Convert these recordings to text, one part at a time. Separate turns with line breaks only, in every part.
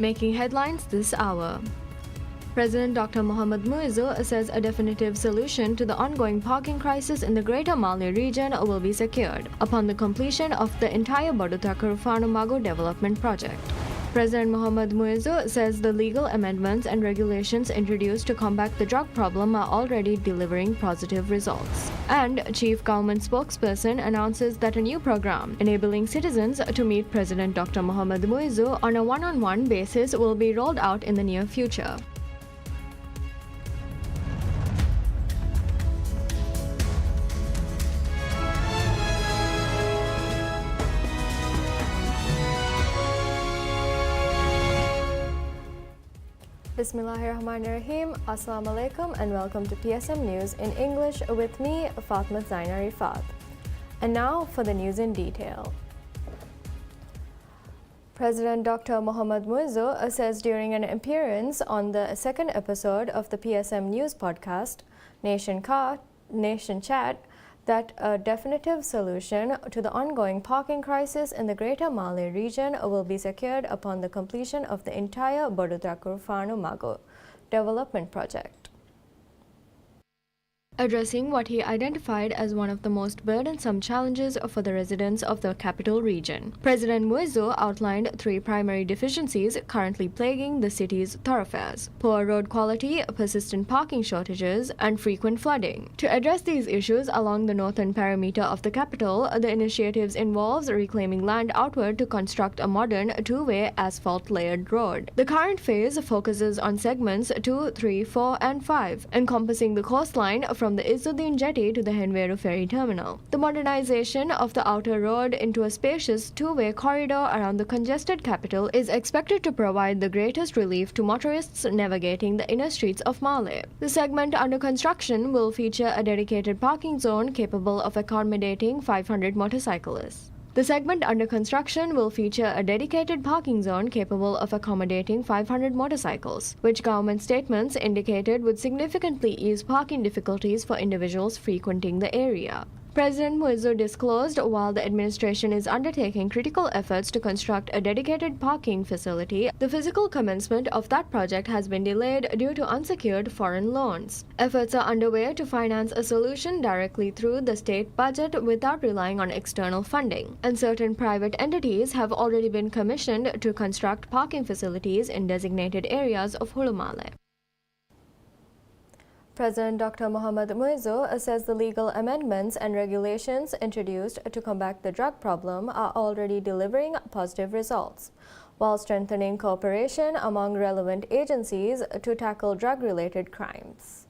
making headlines this hour. President Dr. Mohamed Muizzu says a definitive solution to the ongoing parking crisis in the Greater Male region will be secured upon the completion of the entire Boduthakka-Rufanu-Mago development project. President Mohamed Muizzu says the legal amendments and regulations introduced to combat the drug problem are already delivering positive results. And Chief Government Spokesperson announces that a new program enabling citizens to meet President Dr. Mohamed Muizzu on a one-on-one basis will be rolled out in the near future. Bismillahirrahmanirrahim. Assalamu alaikum and welcome to PSM News in English with me, Fatma Zaina Rifat. And now for the news in detail. President Dr. Mohamed Muizzu says during an appearance on the second episode of the PSM News podcast, Nation Chat, that a definitive solution to the ongoing parking crisis in the Greater Male region will be secured upon the completion of the entire Boduthakka-Rufanu-Mago development project. Addressing what he identified as one of the most burdensome challenges for the residents of the capital region, President Muizzu outlined three primary deficiencies currently plaguing the city's thoroughfares: poor road quality, persistent parking shortages, and frequent flooding. To address these issues along the northern perimeter of the capital, the initiatives involves reclaiming land outward to construct a modern two-way asphalt-layered road. The current phase focuses on segments 2, 3, 4, and 5, encompassing the coastline from the Izzuddin Jetty to the Henveru Ferry Terminal. The modernization of the outer road into a spacious two-way corridor around the congested capital is expected to provide the greatest relief to motorists navigating the inner streets of Male. The segment under construction will feature a dedicated parking zone capable of accommodating 500 motorcyclists. The segment under construction will feature a dedicated parking zone capable of accommodating 500 motorcycles, which government statements indicated would significantly ease parking difficulties for individuals frequenting the area. President Muizzu disclosed while the administration is undertaking critical efforts to construct a dedicated parking facility, the physical commencement of that project has been delayed due to unsecured foreign loans. Efforts are underway to finance a solution directly through the state budget without relying on external funding, and certain private entities have already been commissioned to construct parking facilities in designated areas of Hulu Male. President Dr. Mohamed Muizzu says the legal amendments and regulations introduced to combat the drug problem are already delivering positive results, while strengthening cooperation among relevant agencies to tackle drug-related crimes.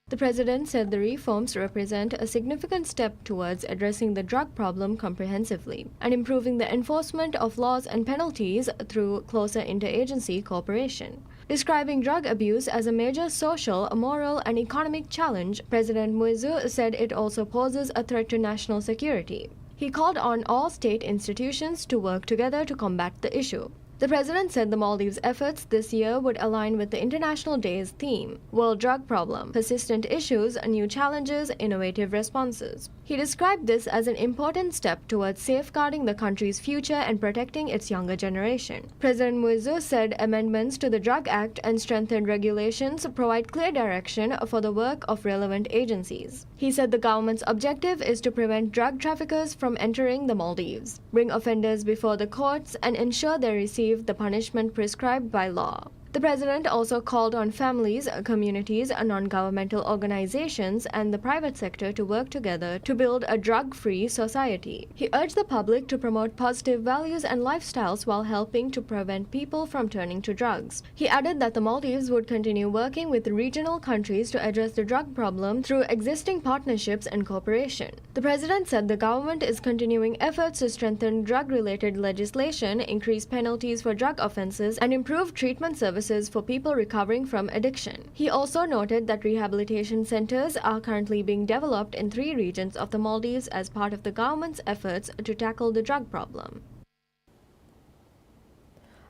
The President said the reforms represent a significant step towards addressing the drug problem comprehensively and improving the enforcement of laws and penalties through closer interagency cooperation. Describing drug abuse as a major social, moral, and economic challenge, President Muizzu said it also poses a threat to national security. He called on all state institutions to work together to combat the issue. The President said the Maldives' efforts this year would align with the International Day's theme, World Drug Problem, Persistent Issues, New Challenges, Innovative Responses. He described this as an important step towards safeguarding the country's future and protecting its younger generation. President Muizzu said amendments to the Drug Act and strengthened regulations provide clear direction for the work of relevant agencies. He said the government's objective is to prevent drug traffickers from entering the Maldives, bring offenders before the courts, and ensure they receive the punishment prescribed by law. The President also called on families, communities, non-governmental organizations, and the private sector to work together to build a drug-free society. He urged the public to promote positive values and lifestyles while helping to prevent people from turning to drugs. He added that the Maldives would continue working with regional countries to address the drug problem through existing partnerships and cooperation. The President said the government is continuing efforts to strengthen drug-related legislation, increase penalties for drug offenses, and improve treatment services for people recovering from addiction. He also noted that rehabilitation centers are currently being developed in 3 regions of the Maldives as part of the government's efforts to tackle the drug problem.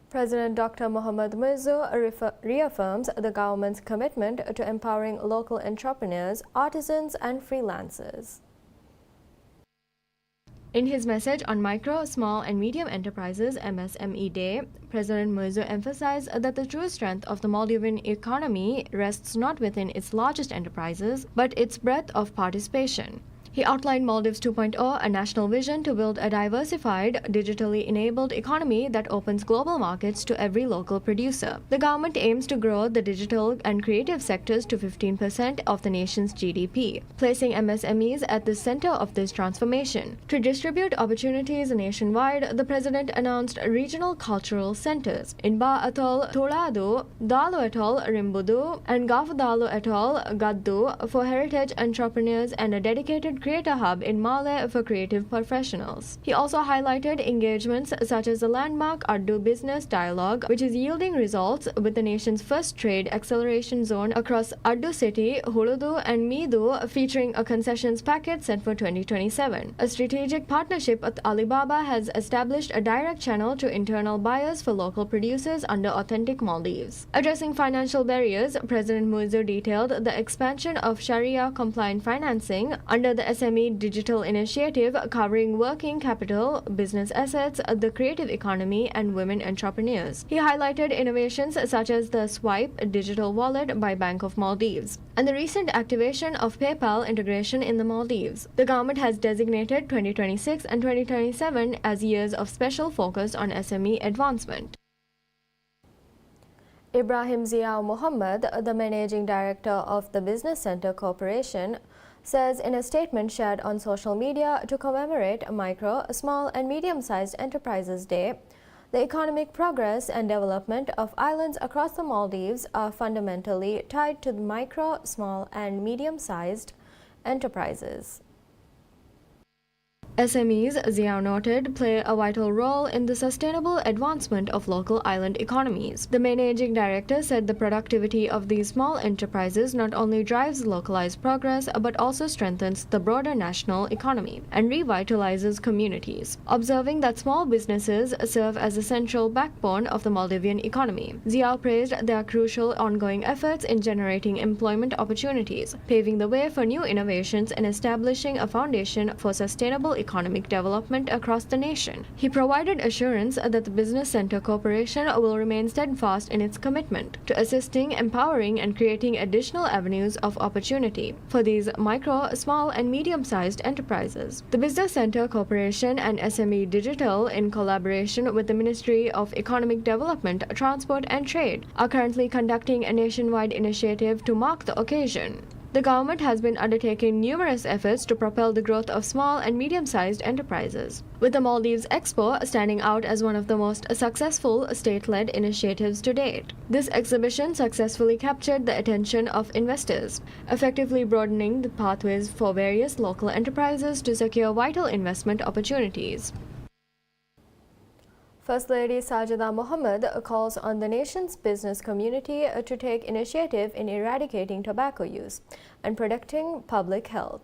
President Dr. Mohamed Muizzu reaffirms the government's commitment to empowering local entrepreneurs, artisans, and freelancers. In his message on Micro, Small and Medium Enterprises MSME Day, President Muizzu emphasized that the true strength of the Maldivian economy rests not within its largest enterprises, but its breadth of participation. He outlined Maldives 2.0, a national vision to build a diversified, digitally enabled economy that opens global markets to every local producer. The government aims to grow the digital and creative sectors to 15% of the nation's GDP, placing MSMEs at the center of this transformation. To distribute opportunities nationwide, the president announced regional cultural centers in Ba Atoll, Tuladu, Dalu Atoll, Rimbudu, and Gafdalu Atoll, Gaddu, for heritage entrepreneurs and a dedicated Creator Hub in Male for creative professionals. He also highlighted engagements such as the landmark Addu Business Dialogue, which is yielding results with the nation's first trade acceleration zone across Addu City, Huludu, and Midu, featuring a concessions package set for 2027. A strategic partnership with Alibaba has established a direct channel to internal buyers for local producers under Authentic Maldives. Addressing financial barriers, President Muizzu detailed the expansion of Sharia-compliant financing under the SME Digital Initiative, covering working capital, business assets, the creative economy, and women entrepreneurs. He highlighted innovations such as the Swipe digital wallet by Bank of Maldives and the recent activation of PayPal integration in the Maldives. The government has designated 2026 and 2027 as years of special focus on SME advancement. Ibrahim Ziaur Mohammed, the managing director of the Business Center Corporation, says in a statement shared on social media to commemorate Micro, Small and Medium-Sized Enterprises Day, the economic progress and development of islands across the Maldives are fundamentally tied to the micro, small and medium-sized enterprises. SMEs, Ziaur noted, play a vital role in the sustainable advancement of local island economies. The managing director said the productivity of these small enterprises not only drives localized progress but also strengthens the broader national economy and revitalizes communities. Observing that small businesses serve as a central backbone of the Maldivian economy, Ziaur praised their crucial ongoing efforts in generating employment opportunities, paving the way for new innovations and establishing a foundation for sustainable economic development across the nation. He provided assurance that the Business Center Corporation will remain steadfast in its commitment to assisting, empowering, and creating additional avenues of opportunity for these micro, small, and medium-sized enterprises. The Business Center Corporation and SME Digital, in collaboration with the Ministry of Economic Development, Transport and Trade, are currently conducting a nationwide initiative to mark the occasion. The government has been undertaking numerous efforts to propel the growth of small and medium-sized enterprises, with the Maldives Expo standing out as one of the most successful state-led initiatives to date. This exhibition successfully captured the attention of investors, effectively broadening the pathways for various local enterprises to secure vital investment opportunities. First Lady Sajida Mohammed calls on the nation's business community to take initiative in eradicating tobacco use and protecting public health.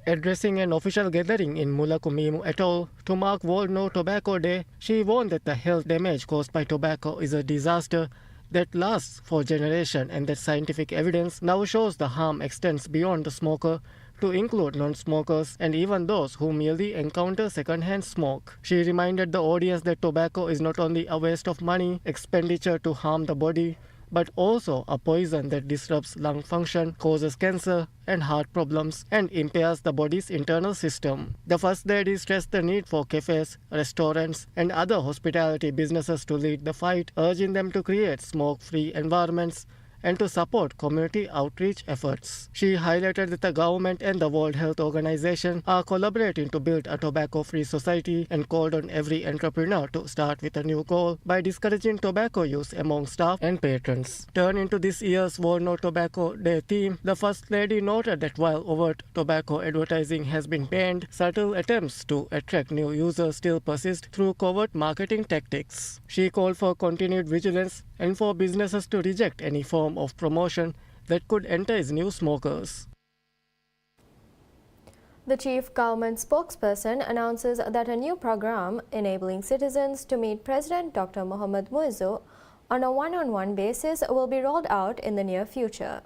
Addressing an official gathering in Mulakumimu Atoll to mark World No Tobacco Day, she warned that the health damage caused by tobacco is a disaster that lasts for generations and that scientific evidence now shows the harm extends beyond the smoker to include non-smokers and even those who merely encounter second-hand smoke. She reminded the audience that tobacco is not only a waste of money, expenditure to harm the body, but also a poison that disrupts lung function, causes cancer and heart problems, and impairs the body's internal system. The First Lady stressed the need for cafes, restaurants, and other hospitality businesses to lead the fight, urging them to create smoke-free environments and to support community outreach efforts. She highlighted that the government and the World Health Organization are collaborating to build a tobacco-free society and called on every entrepreneur to start with a new goal by discouraging tobacco use among staff and patrons. Turning to this year's World No Tobacco Day theme, the First Lady noted that while overt tobacco advertising has been banned, subtle attempts to attract new users still persist through covert marketing tactics. She called for continued vigilance and for businesses to reject any form of promotion that could entice new smokers.
The chief government spokesperson announces that a new program enabling citizens to meet President Dr. Mohamed Muizzu on a one-on-one basis will be rolled out in the near future.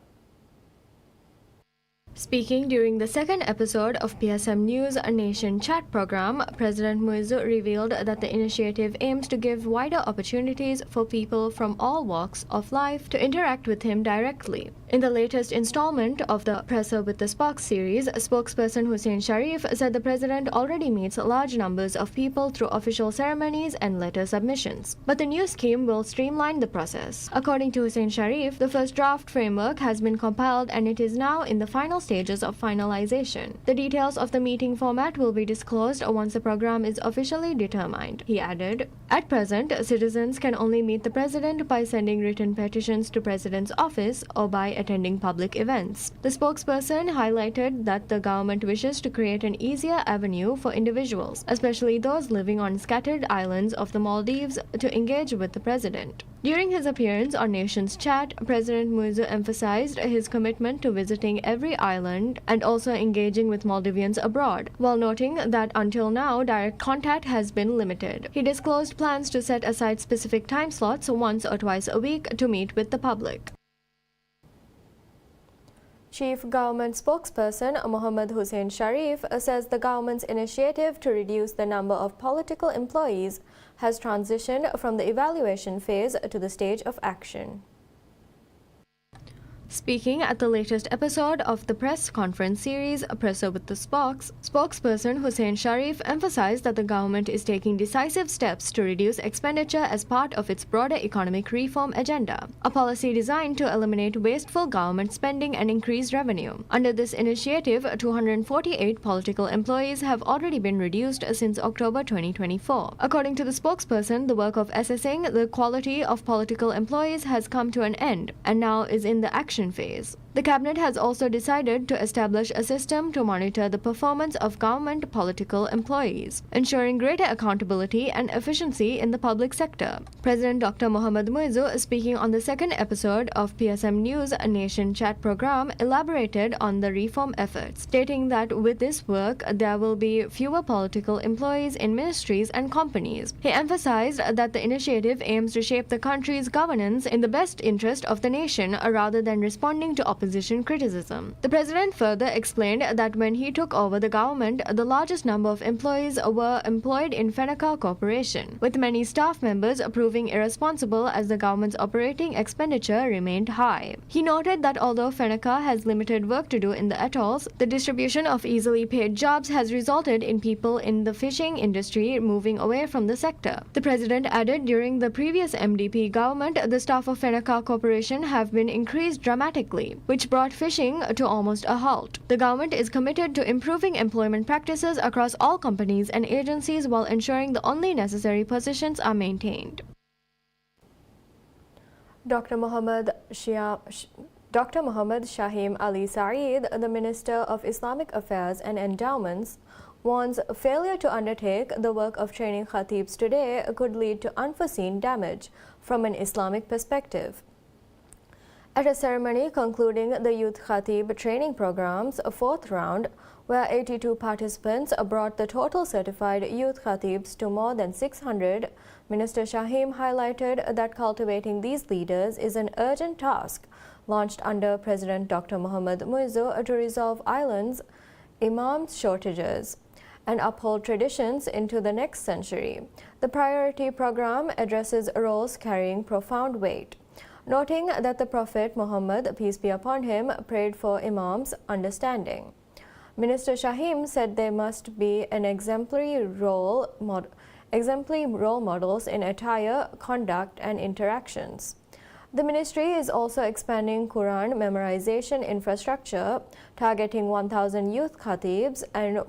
Speaking during the second episode of PSM News Nation Chat program, President Muizzu revealed that the initiative aims to give wider opportunities for people from all walks of life to interact with him directly. In the latest installment of the Presser with the Spark series, spokesperson Hussein Sharif said the president already meets large numbers of people through official ceremonies and letter submissions. But the new scheme will streamline the process. According to Hussein Sharif, the first draft framework has been compiled and it is now in the final stages of finalization. The details of the meeting format will be disclosed once the program is officially determined. He added, "At present, citizens can only meet the president by sending written petitions to president's office or by attending public events." The spokesperson highlighted that the government wishes to create an easier avenue for individuals, especially those living on scattered islands of the Maldives, to engage with the president. During his appearance on Nations Chat, President Muizzu emphasized his commitment to visiting every island and also engaging with Maldivians abroad, while noting that until now direct contact has been limited. He disclosed plans to set aside specific time slots once or twice a week to meet with the public. Chief Government Spokesperson Mohammad Hussein Sharif says the government's initiative to reduce the number of political employees has transitioned from the evaluation phase to the stage of action. Speaking at the latest episode of the press conference series Presser with the Sparks, spokesperson Hussein Sharif emphasized that the government is taking decisive steps to reduce expenditure as part of its broader economic reform agenda, a policy designed to eliminate wasteful government spending and increase revenue. Under this initiative, 248 political employees have already been reduced since October 2024. According to the spokesperson, the work of assessing the quality of political employees has come to an end and now is in the action phase. The cabinet has also decided to establish a system to monitor the performance of government political employees, ensuring greater accountability and efficiency in the public sector. President Dr. Mohammad Muizzu, speaking on the second episode of PSM News Nation Chat program, elaborated on the reform efforts, stating that with this work, there will be fewer political employees in ministries and companies. He emphasized that the initiative aims to shape the country's governance in the best interest of the nation rather than responding to opposition criticism. The president further explained that when he took over the government, the largest number of employees were employed in Fenaka Corporation, with many staff members proving irresponsible as the government's operating expenditure remained high. He noted that although Fenaka has limited work to do in the atolls, the distribution of easily paid jobs has resulted in people in the fishing industry moving away from the sector. The president added during the previous MDP government, the staff of Fenaka Corporation have been increased dramatically, which brought fishing to almost a halt. The government is committed to improving employment practices across all companies and agencies while ensuring the only necessary positions are maintained. Dr. Muhammad Shahim Ali Saeed, the Minister of Islamic Affairs and Endowments, warns failure to undertake the work of training khatibs today could lead to unforeseen damage from an Islamic perspective. At a ceremony concluding the Youth Khatib training program's fourth round, where 82 participants brought the total certified youth khatibs to more than 600, Minister Shahim highlighted that cultivating these leaders is an urgent task launched under President Dr. Mohammad Muizzu to resolve islands' imams shortages and uphold traditions into the next century. The priority program addresses roles carrying profound weight, noting that the Prophet Muhammad, peace be upon him, prayed for imams' understanding. Minister Shahim said there must be an exemplary role models in attire, conduct, and interactions. The ministry is also expanding Quran memorization infrastructure, targeting 1,000 youth khatibs and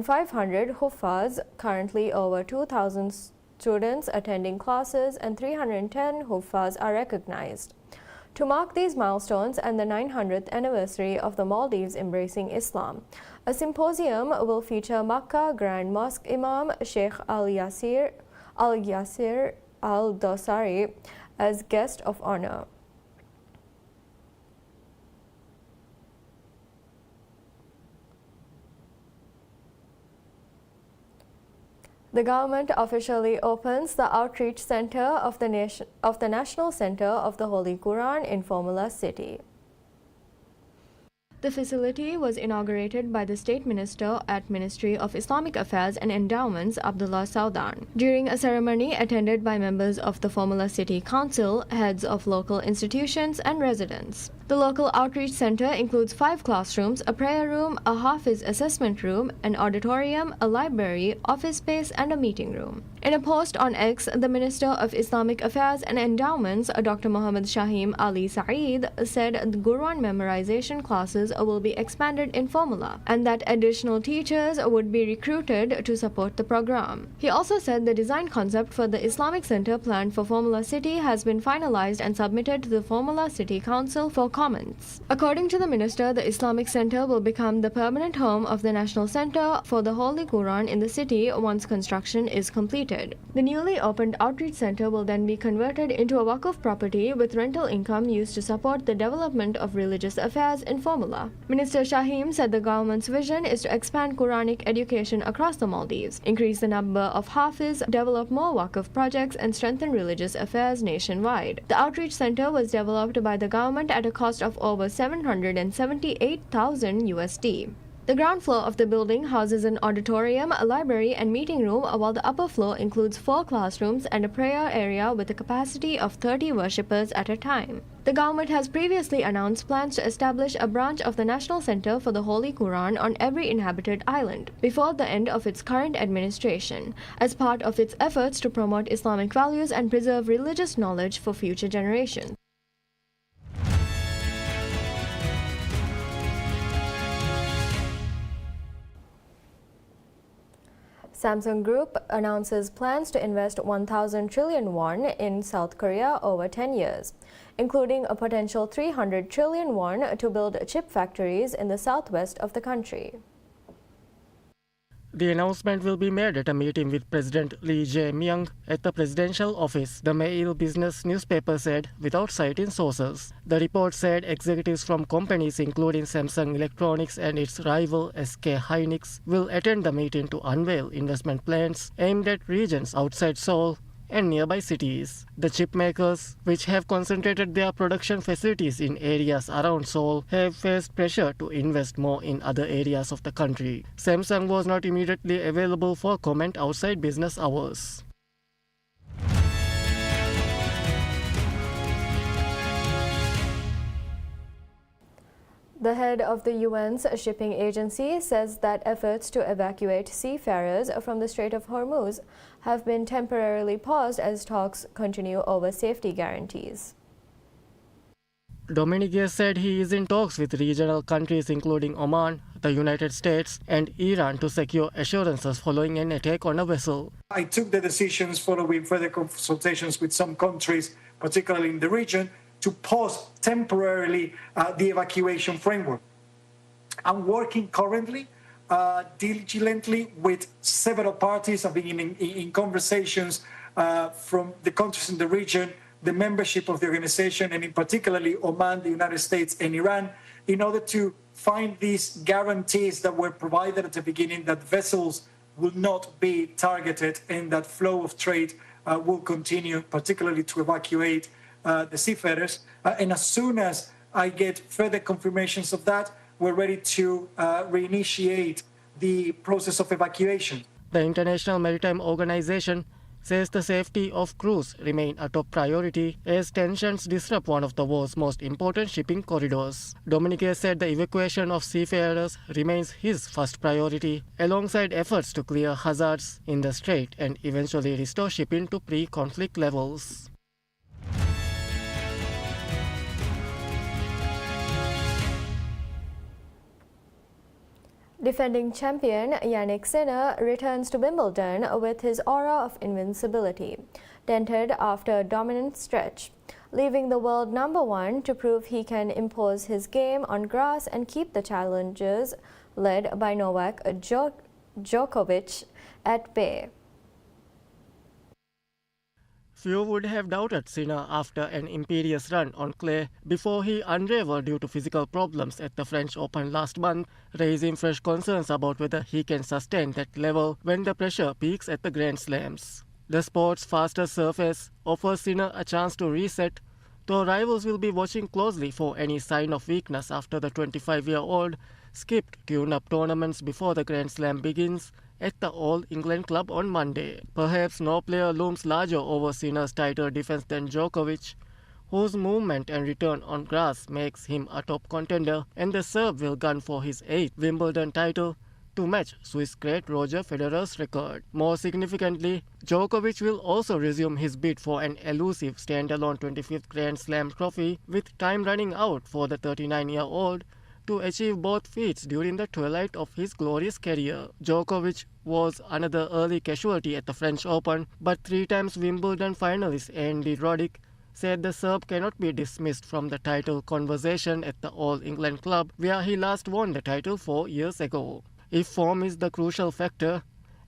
500 huffaz, currently over 2,000 students attending classes and 310 huffaz are recognized. To mark these milestones and the 900th anniversary of the Maldives embracing Islam, a symposium will feature Makkah Grand Mosque Imam Sheikh Al-Yasir Al-Dosari as guest of honor. The government officially opens the Outreach Center of the National Center of the Holy Quran in Formula City. The facility was inaugurated by the State Minister at Ministry of Islamic Affairs and Endowments, Abdullah Saudan, during a ceremony attended by members of the Formula City Council, heads of local institutions, and residents. The local outreach center includes 5 classrooms, a prayer room, a Hafiz assessment room, an auditorium, a library, office space, and a meeting room. In a post on X, the Minister of Islamic Affairs and Endowments, Dr. Muhammad Shahim Ali Saeed, said the Quran memorization classes will be expanded in Formula and that additional teachers would be recruited to support the program. He also said the design concept for the Islamic Center planned for Formula City has been finalized and submitted to the Formula City Council for comments. According to the minister, the Islamic Center will become the permanent home of the National Center for the Holy Quran in the city once construction is completed. The newly opened outreach center will then be converted into a Waqf property with rental income used to support the development of religious affairs in Formula. Minister Shahim said the government's vision is to expand Quranic education across the Maldives, increase the number of Hafiz, develop more Waqf projects, and strengthen religious affairs nationwide. The outreach center was developed by the government at a cost of over $778,000 USD. The ground floor of the building houses an auditorium, a library, and meeting room, while the upper floor includes 4 classrooms and a prayer area with a capacity of 30 worshippers at a time. The government has previously announced plans to establish a branch of the National Center for the Holy Quran on every inhabited island before the end of its current administration, as part of its efforts to promote Islamic values and preserve religious knowledge for future generations. Samsung Group announces plans to invest 1,000 trillion won in South Korea over 10 years, including a potential 300 trillion won to build chip factories in the southwest of the country.
The announcement will be made at a meeting with President Lee Jae-myung at the presidential office, the Mail Business newspaper said, without citing sources. The report said executives from companies including Samsung Electronics and its rival SK Hynix will attend the meeting to unveil investment plans aimed at regions outside Seoul and nearby cities. The chip makers, which have concentrated their production facilities in areas around Seoul, have faced pressure to invest more in other areas of the country. Samsung was not immediately available for comment outside business hours.
The head of the UN's shipping agency says that efforts to evacuate seafarers from the Strait of Hormuz have been temporarily paused as talks continue over safety guarantees.
Dominique said he is in talks with regional countries including Oman, the United States, and Iran to secure assurances following an attack on a vessel.
I took the decisions following further consultations with some countries, particularly in the region, to pause temporarily the evacuation framework. I'm working currently diligently with several parties. I've been in conversations from the countries in the region, the membership of the organization, and in particularly Oman, the United States, and Iran, in order to find these guarantees that were provided at the beginning that vessels will not be targeted and that flow of trade will continue, particularly to evacuate the seafarers. And as soon as I get further confirmations of that, we're ready to reinitiate the process of evacuation.
The International Maritime Organization says the safety of crews remain a top priority as tensions disrupt one of the world's most important shipping corridors. Dominique said the evacuation of seafarers remains his first priority, alongside efforts to clear hazards in the strait and eventually restore shipping to pre-conflict levels.
Defending champion Yannick Sinner returns to Wimbledon with his aura of invincibility dented after a dominant stretch, leaving the world number 1 to prove he can impose his game on grass and keep the challengers led by Novak Djokovic at bay.
Few would have doubted Sinner after an imperious run on clay before he unraveled due to physical problems at the French Open last month, raising fresh concerns about whether he can sustain that level when the pressure peaks at the Grand Slams. The sport's faster surface offers Sinner a chance to reset, though rivals will be watching closely for any sign of weakness after the 25-year-old skipped tune-up tournaments before the Grand Slam begins at the All England Club on Monday. Perhaps no player looms larger over Sinner's title defense than Djokovic, whose movement and return on grass makes him a top contender, and the Serb will gun for his 8th Wimbledon title to match Swiss great Roger Federer's record. More significantly, Djokovic will also resume his bid for an elusive standalone 25th Grand Slam trophy, with time running out for the 39-year-old to achieve both feats during the twilight of his glorious career. Djokovic was another early casualty at the French Open, but 3 times Wimbledon finalist Andy Roddick said the Serb cannot be dismissed from the title conversation at the All England Club, where he last won the title 4 years ago. If form is the crucial factor,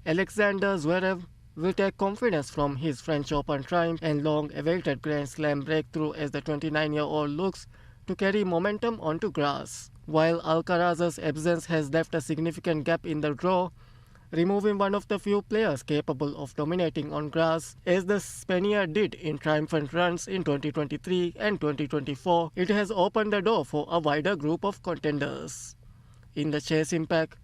Alexander Zverev will take confidence from his French Open triumph and long-awaited Grand Slam breakthrough as the 29-year-old looks to carry momentum onto grass. While Alcaraz's absence has left a significant gap in the draw, removing one of the few players capable of dominating on grass, as the Spaniard did in triumphant runs in 2023 and 2024, it has opened the door for a wider group of contenders. In the chasing pack,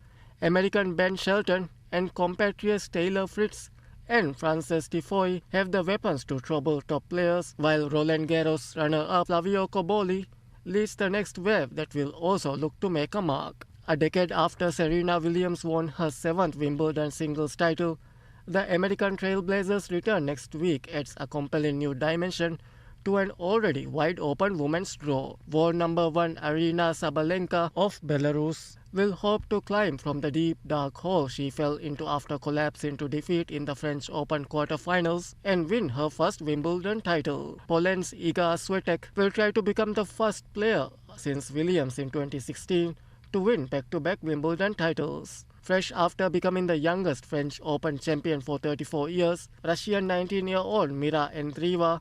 American Ben Shelton and compatriots Taylor Fritz and Frances Tiafoe have the weapons to trouble top players, while Roland Garros runner-up Flavio Cobolli leads the next wave that will also look to make a mark. A decade after Serena Williams won her 7th Wimbledon singles title, the American Trailblazers return next week adds a compelling new dimension to an already wide-open women's draw. World number 1 Aryna Sabalenka of Belarus will hope to climb from the deep dark hole she fell into after collapsing to defeat in the French Open quarterfinals and win her first Wimbledon title. Poland's Iga Swiatek will try to become the first player since Williams in 2016 to win back-to-back Wimbledon titles. Fresh after becoming the youngest French Open champion for 34 years, Russian 19-year-old Mira Andreeva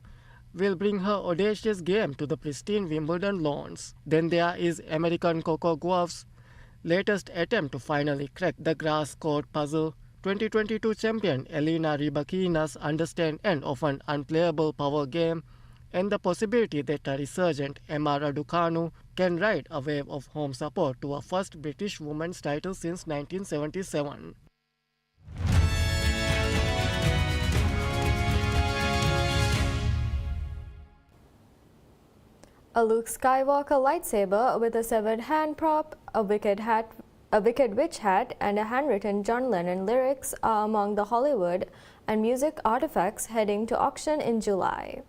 will bring her audacious game to the pristine Wimbledon lawns. Then there is American Coco Gauff's latest attempt to finally crack the grass court puzzle. 2022 champion Elena Rybakina's understand and often unplayable power game, and the possibility that a resurgent Emma Raducanu can ride a wave of home support to a first British women's title since 1977.
A Luke Skywalker lightsaber with a severed hand prop, a Wicked Witch hat, and a handwritten John Lennon lyrics are among the Hollywood and music artifacts heading to auction in July.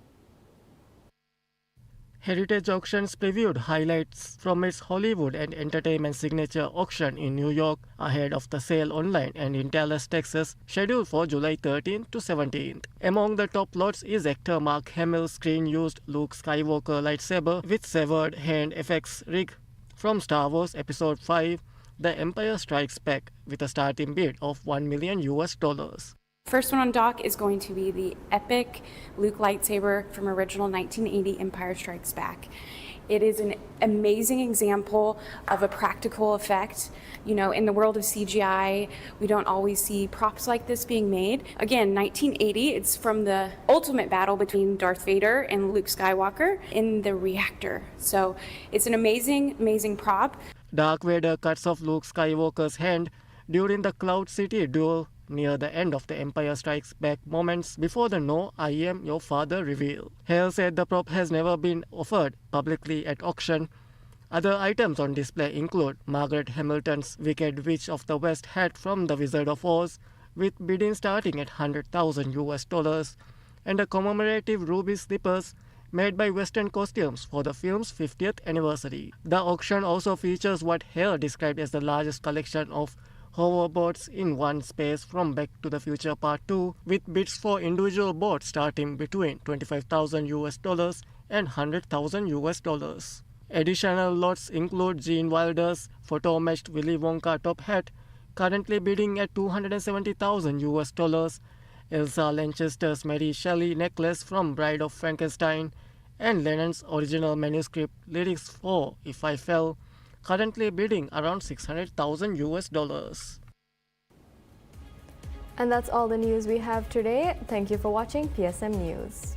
Heritage Auctions previewed highlights from its Hollywood and entertainment signature auction in New York ahead of the sale online and in Dallas, Texas, scheduled for July 13th to 17th. Among the top lots is actor Mark Hamill's screen-used Luke Skywalker lightsaber with severed hand effects rig from Star Wars Episode 5, The Empire Strikes Back, with a starting bid of $1 million.
First one on dock is going to be the epic Luke lightsaber from original 1980 Empire Strikes Back. It is an amazing example of a practical effect. You know, in the world of CGI, we don't always see props like this being made. Again, 1980, it's from the ultimate battle between Darth Vader and Luke Skywalker in the reactor. So it's an amazing, amazing prop.
Darth Vader cuts off Luke Skywalker's hand during the Cloud City duel near the end of the Empire Strikes Back moments before the "No, I am your father" reveal. Hale said the prop has never been offered publicly at auction. Other items on display include Margaret Hamilton's Wicked Witch of the West hat from The Wizard of Oz, with bidding starting at $100,000, and a commemorative ruby slippers made by Western Costumes for the film's 50th anniversary. The auction also features what Hale described as the largest collection of hoverboards in one space from Back to the Future Part 2, with bids for individual boards starting between $25,000 and $100,000. Additional lots include Gene Wilder's photo-matched Willy Wonka top hat, currently bidding at $270,000, Elsa Lanchester's Mary Shelley necklace from Bride of Frankenstein, and Lennon's original manuscript lyrics for If I Fell, currently bidding around $600,000.
And that's all the news we have today. Thank you for watching PSM News.